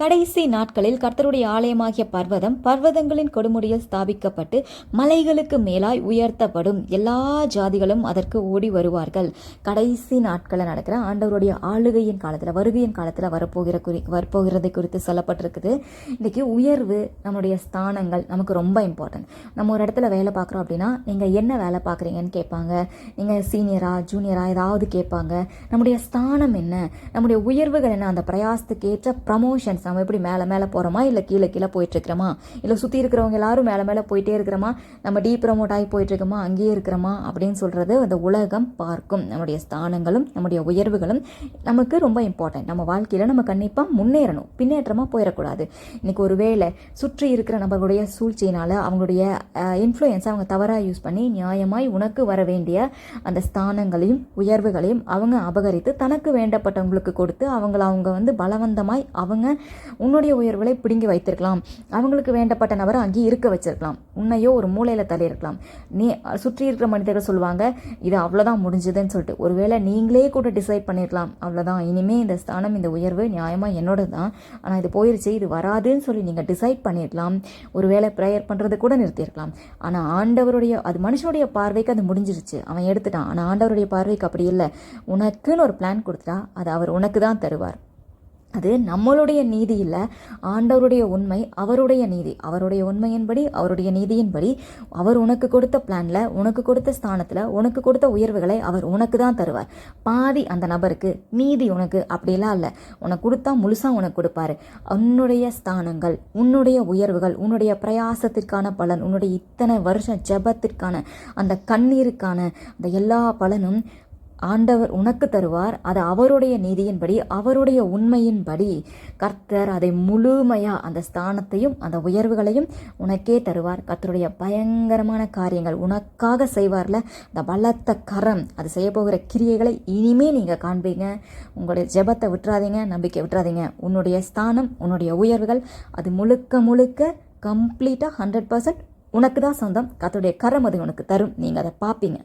கடைசி நாட்களில் கர்த்தருடைய ஆலயமாகிய பர்வதங்களின் கொடுமுடியில் ஸ்தாபிக்கப்பட்டு மலைகளுக்கு மேலாய் உயர்த்தப்படும். எல்லா ஜாதிகளும் அதற்கு ஓடி வருவார்கள். கடைசி நாட்களில் நடக்கிற ஆண்டவருடைய ஆளுகையின் காலத்தில், வருகையின் காலத்தில் வரப்போகிறதை குறித்து சொல்லப்பட்டிருக்குது. இன்றைக்கி உயர்வு, நம்மளுடைய ஸ்தானங்கள் நமக்கு ரொம்ப இம்பார்ட்டன்ட். நம்ம ஒரு இடத்துல வேலை பார்க்குறோம் அப்படின்னா, நீங்கள் என்ன வேலை பார்க்குறீங்கன்னு கேட்பாங்க. நீங்கள் சீனியரா ஜூனியரா ஏதாவது கேட்பாங்க. நம்முடைய ஸ்தானம் என்ன, நம்முடைய உயர்வுகள் என்ன, அந்த பிரயாசத்துக்கு ஏற்ற ப்ரமோஷன்ஸ், நம்ம எப்படி மேலே மேலே போகிறோமா, இல்லை கீழே கீழே போயிட்டுருக்கிறோமா, இல்லை சுற்றி இருக்கிறவங்க எல்லாரும் மேலே மேலே போயிட்டே இருக்கிறோமா, நம்ம ப்ரமோட் ஆகி போயிட்டுருக்கோமா, அங்கேயே இருக்கிறோமா அப்படின்னு சொல்கிறது அந்த உலகம் பார்க்கும். நம்முடைய ஸ்தானங்களும் நம்முடைய உயர்வுகளும் நமக்கு ரொம்ப இம்பார்ட்டன்ட். நம்ம வாழ்க்கையில் நம்ம கண்டிப்பாக முன்னேறணும், பின்னேற்றமாக போயிடக்கூடாது. இன்றைக்கி ஒரு வேளை சுற்றி இருக்கிற நபர்களுடைய சூழ்ச்சியினால், அவங்களுடைய இன்ஃப்ளூயன்ஸை அவங்க தவறாக யூஸ் பண்ணி நியாயமாய் உனக்கு வர வேண்டிய அந்த ஸ்தானங்களையும் உயர்வுகளையும் அவங்க அபகரித்து தனக்கு வேண்டப்பட்டவங்களுக்கு கொடுத்து அவங்க பலவந்தமாய் அவங்க உன்னுடைய உயர்வுகளை பிடுங்கி வைத்திருக்கலாம். அவங்களுக்கு வேண்டப்பட்ட நபரை அங்கேயே இருக்க வச்சிருக்கலாம். உன்னையோ ஒரு மூலையில் தள்ளியிருக்கலாம். நீ சுற்றி இருக்கிற மனிதர்கள் சொல்லுவாங்க, இது அவ்வளோதான் முடிஞ்சதுன்னு சொல்லிட்டு. ஒருவேளை நீங்களே கூட டிசைட் பண்ணியிருக்கலாம், அவ்வளோதான் இனிமேல் இந்த ஸ்தானம் இந்த உயர்வு நியாயமாக என்னோட தான், ஆனால் இது போயிருச்சு, இது வராதுன்னு சொல்லி நீங்கள் டிசைட் பண்ணியிருக்கலாம். ஒருவேளை ப்ரேயர் பண்ணுறது கூட நிறுத்தியிருக்கலாம். ஆனால் ஆண்டவருடைய, அது மனுஷனுடைய பார்வைக்கு அது முடிஞ்சிருச்சு, அவன் எடுத்துட்டான். ஆனால் ஆண்டவருடைய பார்வைக்கு அப்படி இல்லை. உனக்குன்னு ஒரு பிளான் கொடுத்துட்டா அது அவர் உனக்கு தான் தருவார். அது நம்மளுடைய நீதி இல்லை, ஆண்டவருடைய உண்மை, அவருடைய நீதி. அவருடைய உண்மையின்படி, அவருடைய நீதியின்படி அவர் உனக்கு கொடுத்த பிளானில், உனக்கு கொடுத்த ஸ்தானத்தில், உனக்கு கொடுத்த உயர்வுகளை அவர் உனக்கு தான் தருவார். பாதி அந்த நபருக்கு, மீதி உனக்கு. அப்படிலாம் இல்லை, உனக்கு கொடுத்தா முழுசாக உனக்கு கொடுப்பாரு. உன்னுடைய ஸ்தானங்கள், உன்னுடைய உயர்வுகள், உன்னுடைய பிரயாசத்திற்கான பலன், உன்னுடைய இத்தனை வருஷம் ஜெபத்திற்கான அந்த கண்ணீருக்கான அந்த எல்லா பலனும் ஆண்டவர் உனக்கு தருவார். அது அவருடைய நீதியின்படி, அவருடைய உண்மையின்படி கர்த்தர் அதை முழுமையாக, அந்த ஸ்தானத்தையும் அந்த உயர்வுகளையும் உனக்கே தருவார். கர்த்தருடைய பயங்கரமான காரியங்கள் உனக்காக செய்வார்ல, அந்த பலத்த கரம், அது செய்ய போகிற கிரியைகளை இனிமே நீங்கள் காண்பீங்க. உங்களுடைய ஜெபத்தை விட்டுறாதீங்க, நம்பிக்கை விட்டுறாதீங்க. உன்னுடைய ஸ்தானம், உன்னுடைய உயர்வுகள் அது முழுக்க முழுக்க கம்ப்ளீட்டாக 100% உனக்கு தான் சொந்தம். கர்த்தருடைய கரம் அது உனக்கு தரும். நீங்கள் அதை பார்ப்பீங்க.